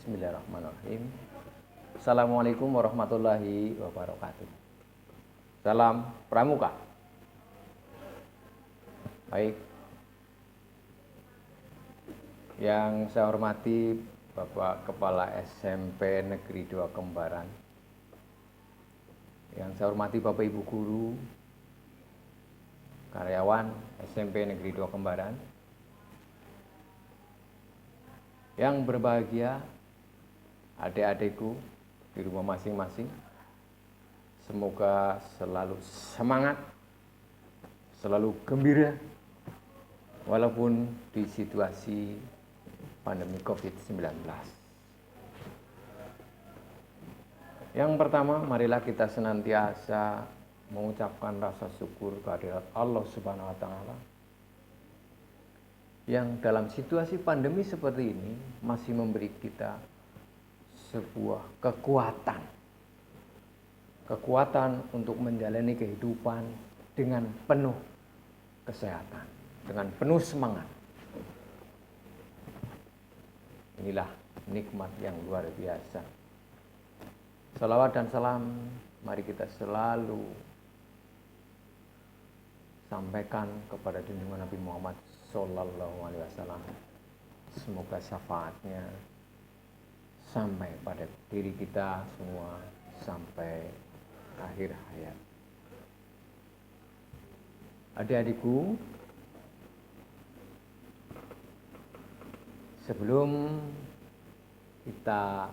Bismillahirrahmanirrahim. Assalamualaikum warahmatullahi wabarakatuh. Salam Pramuka. Baik, yang saya hormati Bapak Kepala SMP Negeri 2 Kembaran, yang saya hormati Bapak Ibu Guru, karyawan SMP Negeri 2 Kembaran, yang berbahagia adik-adikku di rumah masing-masing, semoga selalu semangat, selalu gembira, walaupun di situasi pandemi COVID-19. Yang pertama, marilah kita senantiasa mengucapkan rasa syukur kehadirat Allah Subhanahu wa Ta'ala, yang dalam situasi pandemi seperti ini masih memberi kita sebuah kekuatan untuk menjalani kehidupan dengan penuh kesehatan, dengan penuh semangat. Inilah nikmat yang luar biasa. Salawat dan salam mari kita selalu sampaikan kepada junjungan Nabi Muhammad Sallallahu Alaihi Wasallam. Semoga syafaatnya sampai pada diri kita semua sampai akhir hayat. Adik-adikku, sebelum kita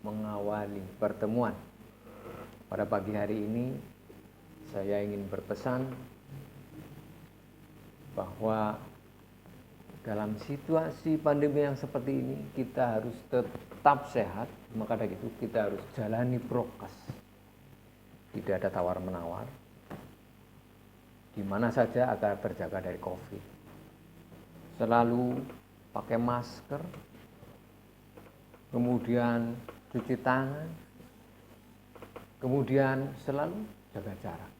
mengawali pertemuan pada pagi hari ini, saya ingin berpesan bahwa dalam situasi pandemi yang seperti ini kita harus tetap sehat. Maka dari itu kita harus jalani prokes. Tidak ada tawar-menawar, di mana saja agar terjaga dari COVID. Selalu pakai masker, kemudian cuci tangan, kemudian selalu jaga jarak.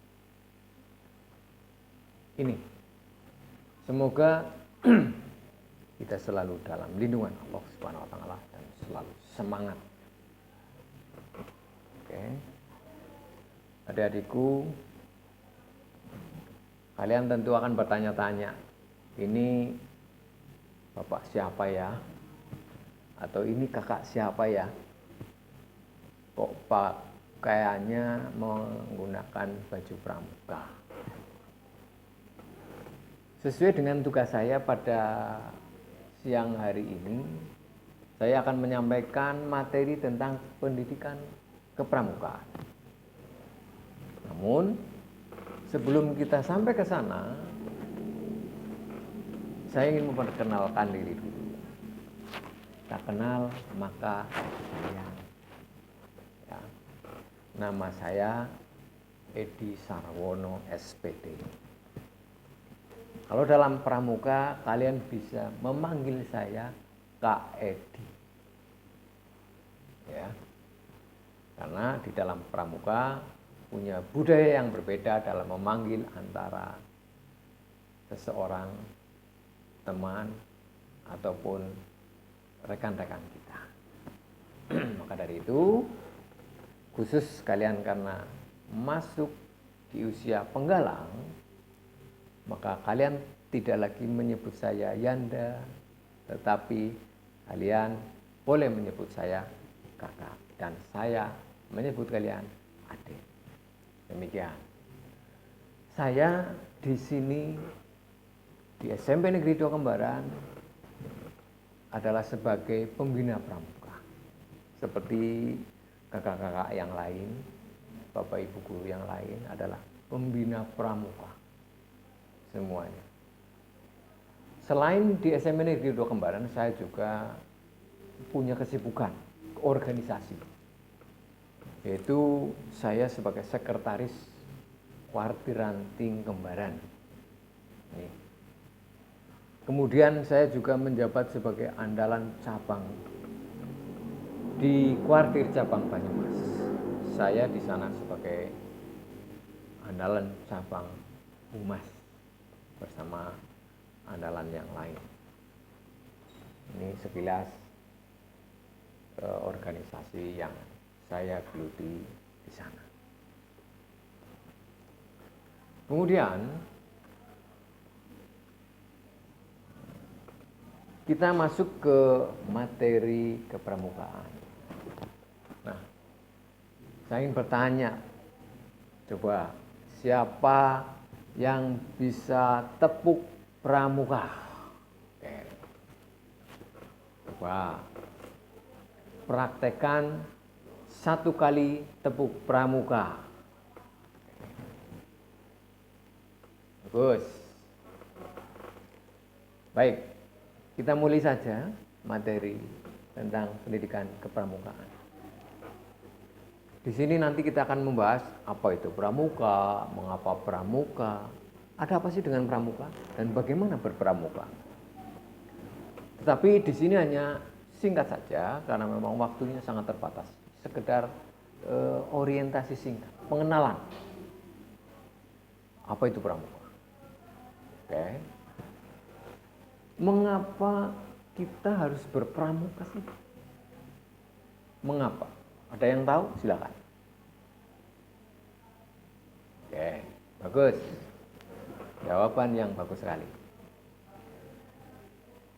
Ini semoga kita selalu dalam lindungan Allah Subhanahu wa Ta'ala dan selalu semangat. Oke. Adik-adikku, kalian tentu akan bertanya-tanya, ini bapak siapa ya? Atau ini kakak siapa ya? Kok pakaiannya menggunakan baju pramuka? Sesuai dengan tugas saya pada siang hari ini, saya akan menyampaikan materi tentang pendidikan kepramukaan. Namun, sebelum kita sampai ke sana, saya ingin memperkenalkan diri dulu. Tak kenal maka sayang. Ya. Nama saya Edi Sarwono SPD. Kalau dalam pramuka kalian bisa memanggil saya Kak Edi. Ya. Karena di dalam pramuka punya budaya yang berbeda dalam memanggil antara seseorang teman ataupun rekan-rekan kita. Maka dari itu, khusus kalian karena masuk di usia penggalang, maka kalian tidak lagi menyebut saya Yanda, tetapi kalian boleh menyebut saya kakak, dan saya menyebut kalian adik. Demikian. Saya di sini di SMP Negeri 2 Kembaran adalah sebagai pembina pramuka. Seperti kakak-kakak yang lain, bapak ibu guru yang lain adalah pembina pramuka. Semuanya. Selain di SMP Negeri 2 Kembaran, saya juga punya kesibukan organisasi, yaitu saya sebagai sekretaris Kuartir Ranting Kembaran. Nih. Kemudian saya juga menjabat sebagai andalan cabang di Kuartir Cabang Banyumas. Saya di sana sebagai andalan cabang Humas bersama andalan yang lain. Ini sekilas organisasi yang saya geluti di sana. Kemudian kita masuk ke materi kepramukaan. Nah, saya ingin bertanya, coba siapa yang bisa tepuk pramuka? Oke. Coba praktekkan 1 kali tepuk pramuka. Bagus. Baik, kita mulai saja materi tentang pendidikan kepramukaan. Di sini nanti kita akan membahas apa itu pramuka, mengapa pramuka, ada apa sih dengan pramuka, dan bagaimana berpramuka. Tetapi di sini hanya singkat saja karena memang waktunya sangat terbatas. Sekedar orientasi singkat, pengenalan. Apa itu pramuka? Oke. Mengapa kita harus berpramuka sih? Mengapa? Ada yang tahu? Silakan. Oke, bagus. Jawaban yang bagus sekali.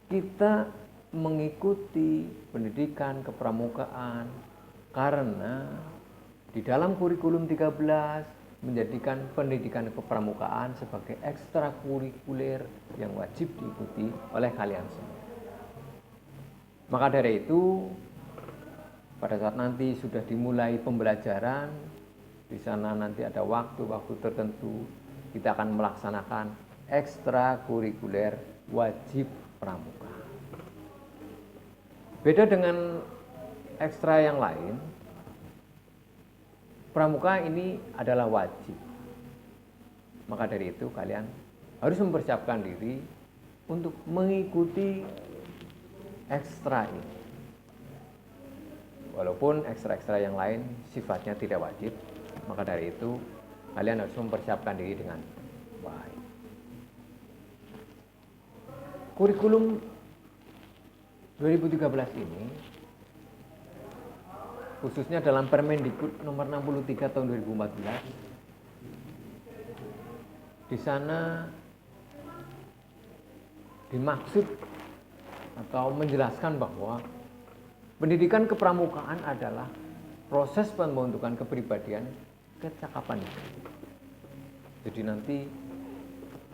Kita mengikuti pendidikan kepramukaan karena di dalam kurikulum 13 menjadikan pendidikan kepramukaan sebagai ekstrakurikuler yang wajib diikuti oleh kalian semua. Maka dari itu, pada saat nanti sudah dimulai pembelajaran, di sana nanti ada waktu-waktu tertentu, kita akan melaksanakan ekstrakurikuler wajib pramuka. Beda dengan ekstra yang lain, pramuka ini adalah wajib. Maka dari itu kalian harus mempersiapkan diri untuk mengikuti ekstra ini. Walaupun ekstra-ekstra yang lain sifatnya tidak wajib, maka dari itu kalian harus mempersiapkan diri dengan baik. Kurikulum 2013 ini khususnya dalam Permendikbud nomor 63 tahun 2014, di sana dimaksud atau menjelaskan bahwa pendidikan kepramukaan adalah proses pembentukan kepribadian kecakapan. Jadi nanti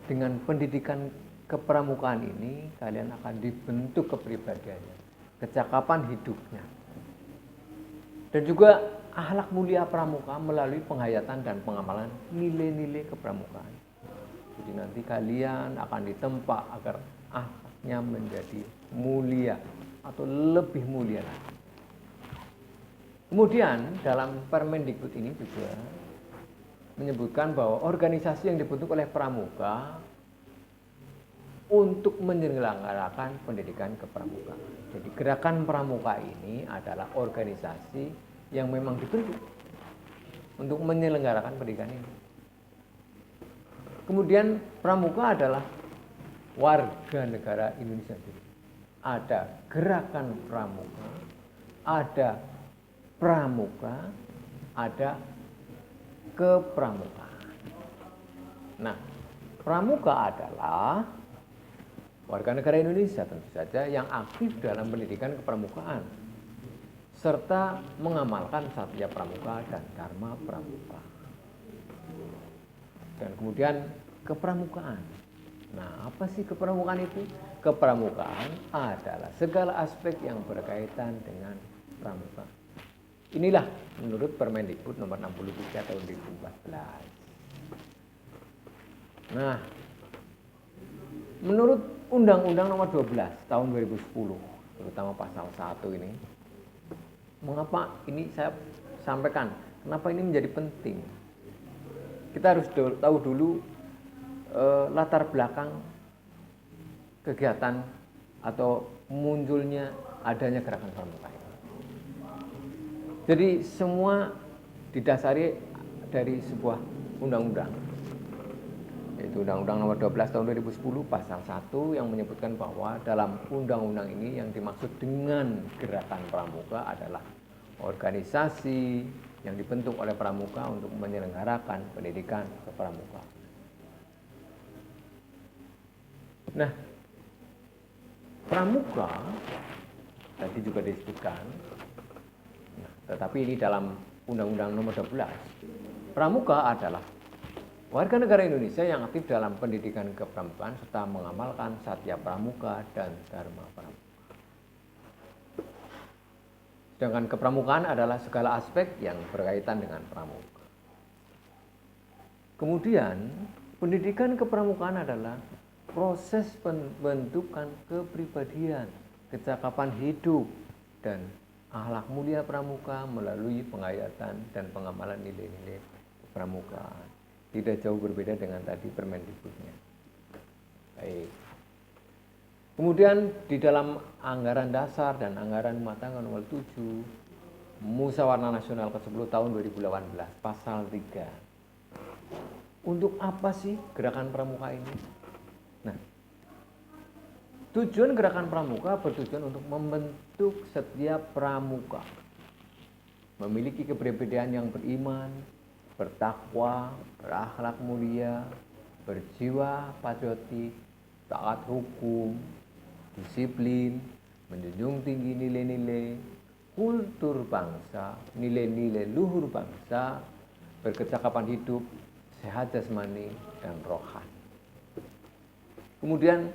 dengan pendidikan kepramukaan ini kalian akan dibentuk kepribadiannya, kecakapan hidupnya. Dan juga akhlak mulia pramuka melalui penghayatan dan pengamalan nilai-nilai kepramukaan. Jadi nanti kalian akan ditempa agar akhlaknya menjadi mulia atau lebih mulia lagi. Kemudian dalam Permendikbud ini juga menyebutkan bahwa organisasi yang dibentuk oleh pramuka untuk menyelenggarakan pendidikan kepramukaan. Jadi gerakan pramuka ini adalah organisasi yang memang dibentuk untuk menyelenggarakan pendidikan ini. Kemudian pramuka adalah warga negara Indonesia. Ada gerakan pramuka, ada pramuka, ada kepramukaan. Nah, pramuka adalah warga negara Indonesia tentu saja yang aktif dalam pendidikan kepramukaan serta mengamalkan satya pramuka dan dharma pramuka. Dan kemudian kepramukaan. Nah, apa sih kepramukaan itu? Kepramukaan adalah segala aspek yang berkaitan dengan pramuka. Inilah menurut Permendikbud nomor 63 tahun 2014. Nah, menurut Undang-Undang nomor 12 tahun 2010, terutama pasal 1 ini, mengapa ini saya sampaikan, kenapa ini menjadi penting? Kita harus tahu dulu latar belakang kegiatan atau munculnya adanya gerakan pramuka ini. Jadi semua didasari dari sebuah undang-undang. yaitu Undang-Undang Nomor 12 Tahun 2010 Pasal 1 yang menyebutkan bahwa dalam undang-undang ini yang dimaksud dengan gerakan pramuka adalah organisasi yang dibentuk oleh pramuka untuk menyelenggarakan pendidikan kepramukaan. Nah, pramuka tadi juga disebutkan, tetapi ini dalam Undang-Undang Nomor 12. Pramuka adalah warga negara Indonesia yang aktif dalam pendidikan kepramukaan serta mengamalkan Satya Pramuka dan Dharma Pramuka. Sedangkan kepramukaan adalah segala aspek yang berkaitan dengan pramuka. Kemudian, pendidikan kepramukaan adalah proses pembentukan kepribadian, kecakapan hidup, dan akhlak mulia pramuka melalui penghayatan dan pengamalan nilai-nilai kepramukaan. Tidak jauh berbeda dengan tadi Permendikbudnya. Baik. Kemudian di dalam anggaran dasar dan anggaran rumah tangga nomor 7 Musyawarah Nasional ke-10 tahun 2018 pasal 3. Untuk apa sih gerakan pramuka ini? Nah, tujuan gerakan pramuka bertujuan untuk membentuk setiap pramuka memiliki kepribadian yang beriman, bertakwa, berakhlak mulia, berjiwa patriotik, taat hukum, disiplin, menjunjung tinggi nilai-nilai kultur bangsa, nilai-nilai luhur bangsa, berkecakapan hidup, sehat jasmani dan rohani. Kemudian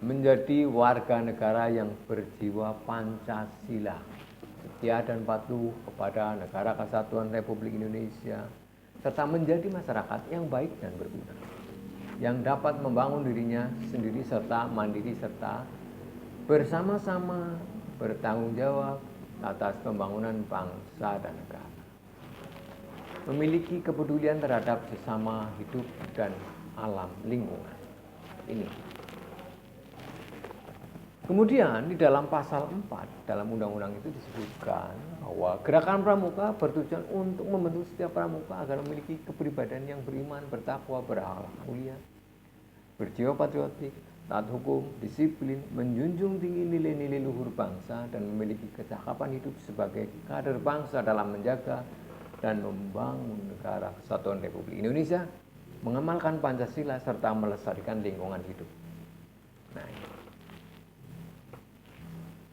menjadi warga negara yang berjiwa Pancasila, setia dan patuh kepada Negara Kesatuan Republik Indonesia, serta menjadi masyarakat yang baik dan berguna, yang dapat membangun dirinya sendiri serta mandiri serta bersama-sama bertanggung jawab atas pembangunan bangsa dan negara. Memiliki kepedulian terhadap sesama hidup dan alam lingkungan. Ini. Kemudian di dalam pasal 4 dalam undang-undang itu disebutkan bahwa gerakan pramuka bertujuan untuk membentuk setiap pramuka agar memiliki kepribadian yang beriman, bertakwa, berakhlak mulia, berjiwa patriotik, taat hukum, disiplin, menjunjung tinggi nilai-nilai luhur bangsa dan memiliki kecakapan hidup sebagai kader bangsa dalam menjaga dan membangun Negara Kesatuan Republik Indonesia, mengamalkan Pancasila serta melestarikan lingkungan hidup. Nah,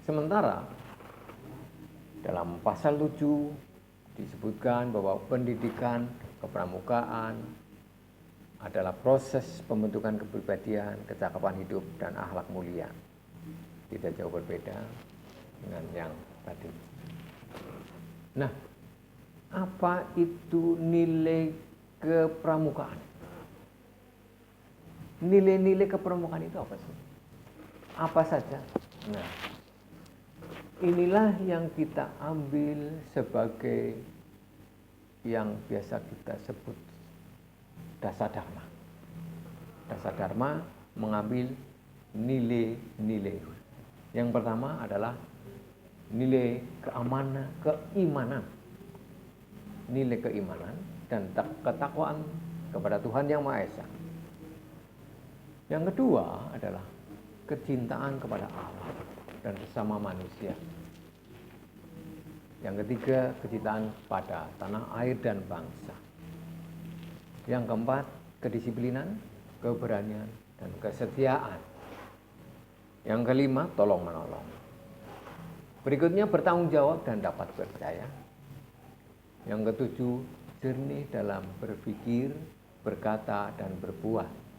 sementara dalam pasal 7 disebutkan bahwa pendidikan kepramukaan adalah proses pembentukan kepribadian, kecakapan hidup, dan akhlak mulia. Tidak jauh berbeda dengan yang tadi. Nah, apa itu nilai kepramukaan? Nilai-nilai kepramukaan itu apa sih? Apa saja? Nah, inilah yang kita ambil sebagai yang biasa kita sebut dasar dharma. Dasar dharma mengambil nilai-nilai. Yang pertama adalah nilai keimanan. Nilai keimanan dan ketakwaan kepada Tuhan Yang Maha Esa. Yang kedua adalah kecintaan kepada Allah dan sesama manusia. Yang ketiga, kecintaan pada tanah air dan bangsa. Yang keempat, kedisiplinan, keberanian, dan kesetiaan. Yang kelima, tolong-menolong. Berikutnya, bertanggung jawab dan dapat percaya. Yang ketujuh, jernih dalam berpikir, berkata, dan berbuat.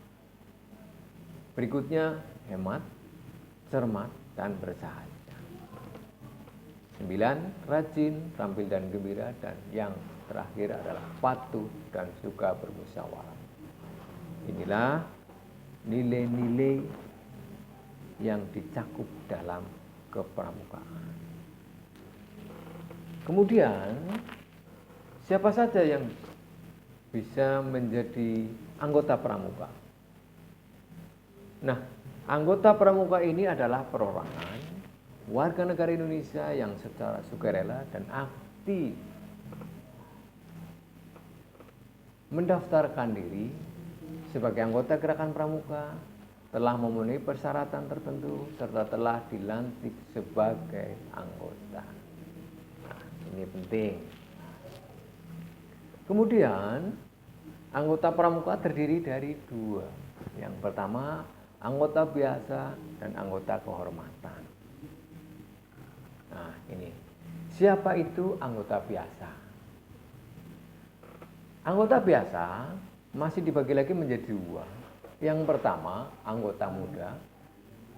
Berikutnya, hemat, cermat, dan bersahaja. 9, rajin, terampil dan gembira, dan yang terakhir adalah patuh dan suka bermusyawarah. Inilah nilai-nilai yang dicakup dalam kepramukaan. Kemudian, siapa saja yang bisa menjadi anggota pramuka? Nah, anggota pramuka ini adalah perorangan warga negara Indonesia yang secara sukarela dan aktif mendaftarkan diri sebagai anggota gerakan pramuka telah memenuhi persyaratan tertentu serta telah dilantik sebagai anggota. Nah, ini penting. Kemudian anggota pramuka terdiri dari dua. Yang pertama, anggota biasa dan anggota kehormatan. Nah, ini. Siapa itu anggota biasa? Anggota biasa masih dibagi lagi menjadi dua. Yang pertama, anggota muda.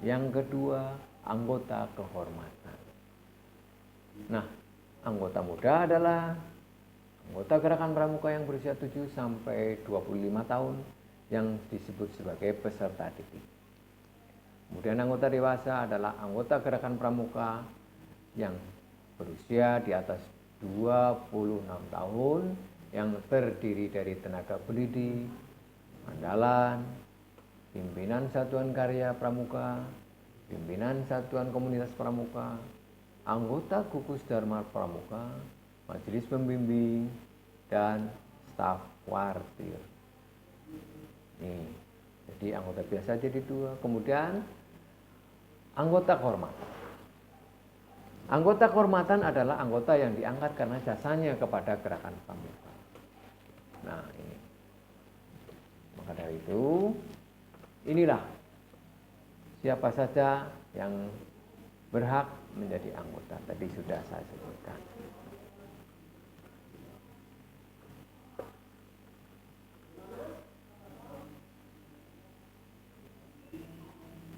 Yang kedua, anggota kehormatan. Nah, anggota muda adalah anggota gerakan pramuka yang berusia 7 sampai 25 tahun yang disebut sebagai peserta didik. Kemudian anggota dewasa adalah anggota gerakan pramuka yang berusia di atas 26 tahun yang terdiri dari tenaga pendidik, andalan, pimpinan satuan karya pramuka, pimpinan satuan komunitas pramuka, anggota gugus dharma pramuka, majelis pembimbing, dan staf wartir. Nih, jadi anggota biasa jadi dua. Kemudian anggota kehormatan. Anggota kehormatan adalah anggota yang diangkat karena jasanya kepada gerakan pramuka. Nah, ini. Maka dari itu, inilah siapa saja yang berhak menjadi anggota. Tadi sudah saya sebutkan.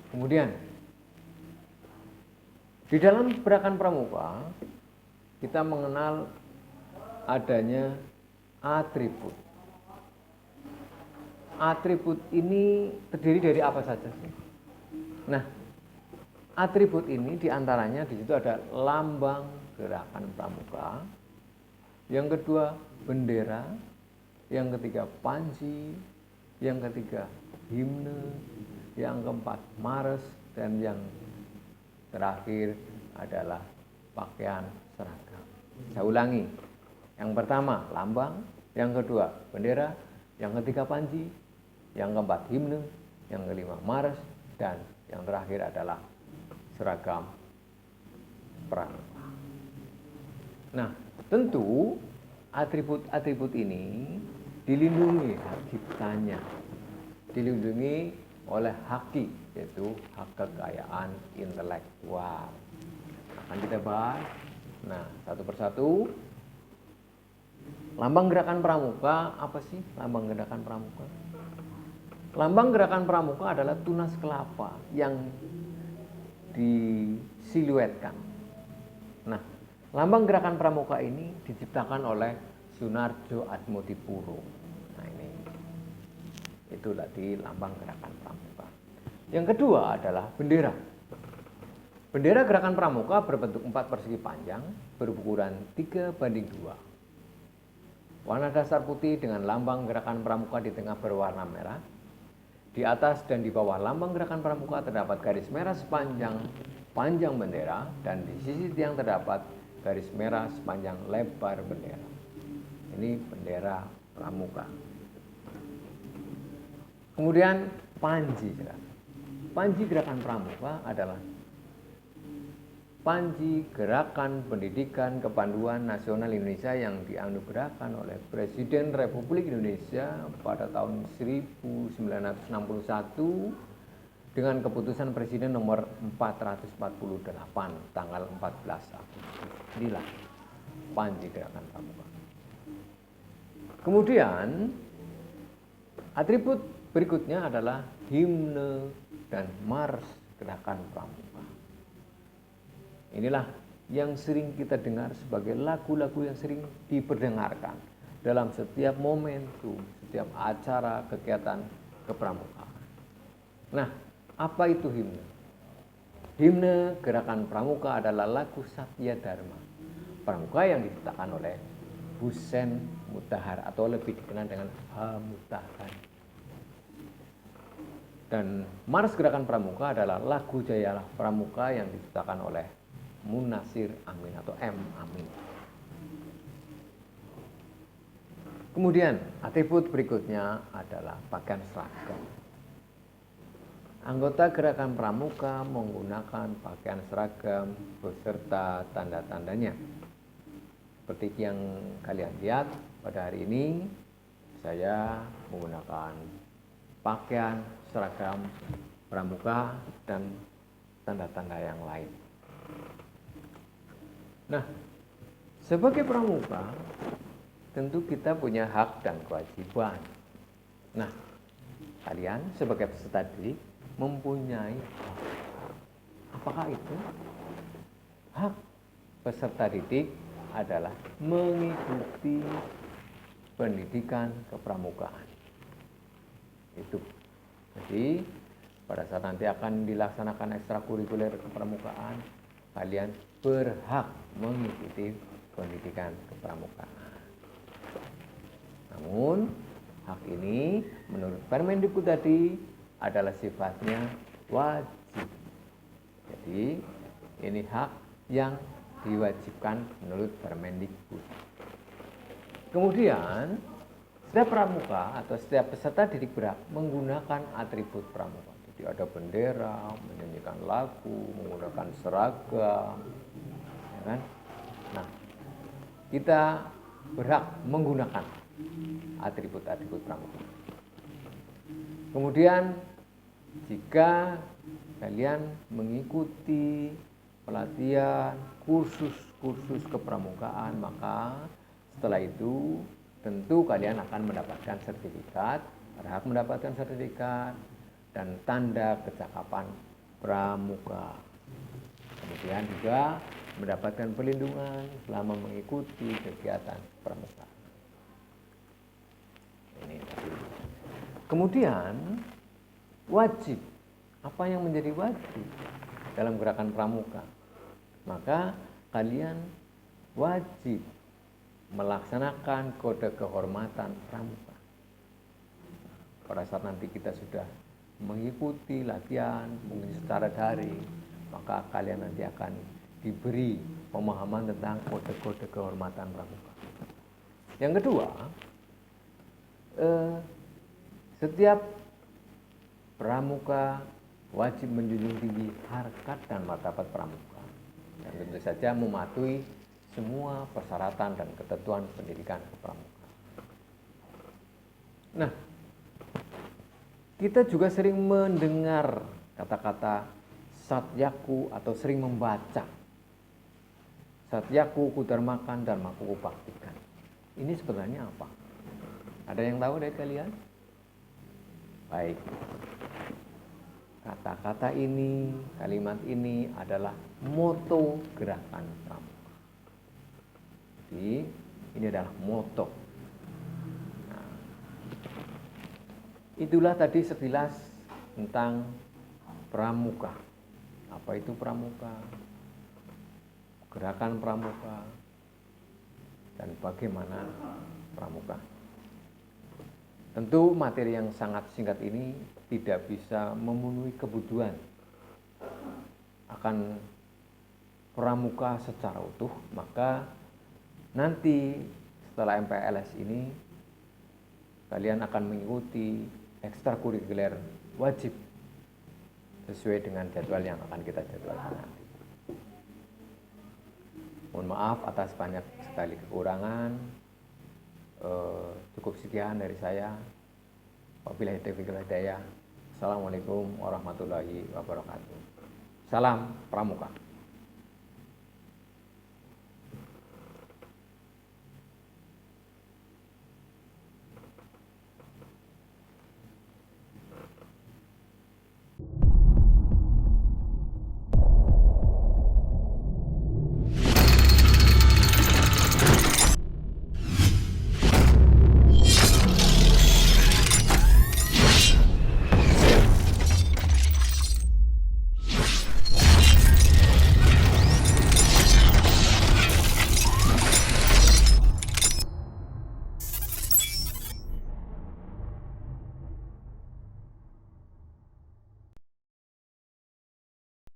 Kemudian, di dalam gerakan pramuka, kita mengenal adanya atribut. Atribut ini terdiri dari apa saja sih? Nah, atribut ini diantaranya di situ ada lambang gerakan pramuka, yang kedua bendera, yang ketiga panji, yang ketiga himne, yang keempat mares, dan yang terakhir adalah pakaian seragam. Saya ulangi, yang pertama lambang, yang kedua bendera, yang ketiga panji, yang keempat himne, yang kelima mares, dan yang terakhir adalah seragam pramuka. Nah, tentu atribut-atribut ini dilindungi hak ciptanya, dilindungi oleh haki, yaitu hak kekayaan intelektual. Akan kita bahas. Nah, satu persatu. Lambang gerakan pramuka, apa sih lambang gerakan pramuka? Lambang gerakan pramuka adalah tunas kelapa yang disiluetkan. Nah, lambang gerakan pramuka ini diciptakan oleh Sunarjo Atmodipuro. Nah, ini itu tadi lambang gerakan pramuka. Yang kedua adalah bendera. Bendera gerakan pramuka berbentuk 4 persegi panjang berukuran 3:2. Warna dasar putih dengan lambang gerakan pramuka di tengah berwarna merah. Di atas dan di bawah lambang gerakan pramuka terdapat garis merah sepanjang panjang bendera, dan di sisi tiang terdapat garis merah sepanjang lebar bendera. Ini bendera pramuka. Kemudian panji. Panji gerakan pramuka adalah panji gerakan pendidikan kepanduan nasional Indonesia yang dianugerahkan oleh Presiden Republik Indonesia pada tahun 1961 dengan keputusan Presiden nomor 448 tanggal 14 Agustus. Inilah panji gerakan pramuka. Kemudian atribut berikutnya adalah himne dan mars gerakan pramuka. Inilah yang sering kita dengar sebagai lagu-lagu yang sering diperdengarkan dalam setiap momentum, setiap acara kegiatan kepramukaan. Nah, apa itu himne? Himne gerakan pramuka adalah lagu Satya Dharma pramuka yang diciptakan oleh Husein Mutahar atau lebih dikenal dengan H. Mutahar. Dan mars gerakan pramuka adalah lagu Jayalah Pramuka yang diciptakan oleh Munasir Amin atau M. Amin. Kemudian atribut berikutnya adalah pakaian seragam. Anggota gerakan pramuka menggunakan pakaian seragam beserta tanda-tandanya. Seperti yang kalian lihat pada hari ini, saya menggunakan pakaian seragam pramuka dan tanda-tanda yang lain. Nah, sebagai pramuka, tentu kita punya hak dan kewajiban. Nah, kalian sebagai peserta didik mempunyai hak. Apakah itu? Hak peserta didik adalah mengikuti pendidikan kepramukaan. Itu. Jadi, pada saat nanti akan dilaksanakan ekstrakurikuler kepramukaan, kalian berhak mengikuti pendidikan kepramukaan. Namun, hak ini menurut Permendikbud tadi adalah sifatnya wajib. Jadi, ini hak yang diwajibkan menurut Permendikbud. Kemudian, setiap pramuka atau setiap peserta didik berhak menggunakan atribut pramuka. Jadi ada bendera, menyanyikan lagu, menggunakan seragam, ya kan? Nah, kita berhak menggunakan atribut-atribut pramuka. Kemudian, jika kalian mengikuti pelatihan kursus kepramukaan, maka setelah itu tentu kalian akan mendapatkan sertifikat, berhak mendapatkan sertifikat dan tanda kecakapan pramuka. Kemudian juga mendapatkan perlindungan selama mengikuti kegiatan pramuka. Ini tadi. Kemudian wajib. Apa yang menjadi wajib dalam gerakan pramuka? Maka kalian wajib melaksanakan kode kehormatan pramuka. Pada saat nanti kita sudah mengikuti latihan mungkin secara daring, maka kalian nanti akan diberi pemahaman tentang kode-kode kehormatan pramuka. Yang kedua, setiap pramuka wajib menjunjung tinggi harkat dan martabat pramuka, dan tentu saja mematuhi semua persyaratan dan ketentuan pendidikan kepramukaan. Nah, kita juga sering mendengar kata-kata satyaku atau sering membaca satyaku kudarmakan dharmaku kubaktikan. Ini sebenarnya apa? Ada yang tahu dari kalian? Baik. Kata-kata ini, kalimat ini adalah moto gerakan pramuka. Jadi, ini adalah moto. Nah, itulah tadi sekilas tentang pramuka. Apa itu pramuka? Gerakan pramuka dan bagaimana pramuka. Tentu materi yang sangat singkat ini tidak bisa memenuhi kebutuhan akan pramuka secara utuh, maka nanti setelah MPLS ini kalian akan mengikuti ekstrakurikuler wajib sesuai dengan jadwal yang akan kita jadwalkan nanti. Mohon maaf atas banyak sekali kekurangan. Cukup sekian dari saya. Wabillahi taufiq wal hidayah. Assalamualaikum warahmatullahi wabarakatuh. Salam pramuka.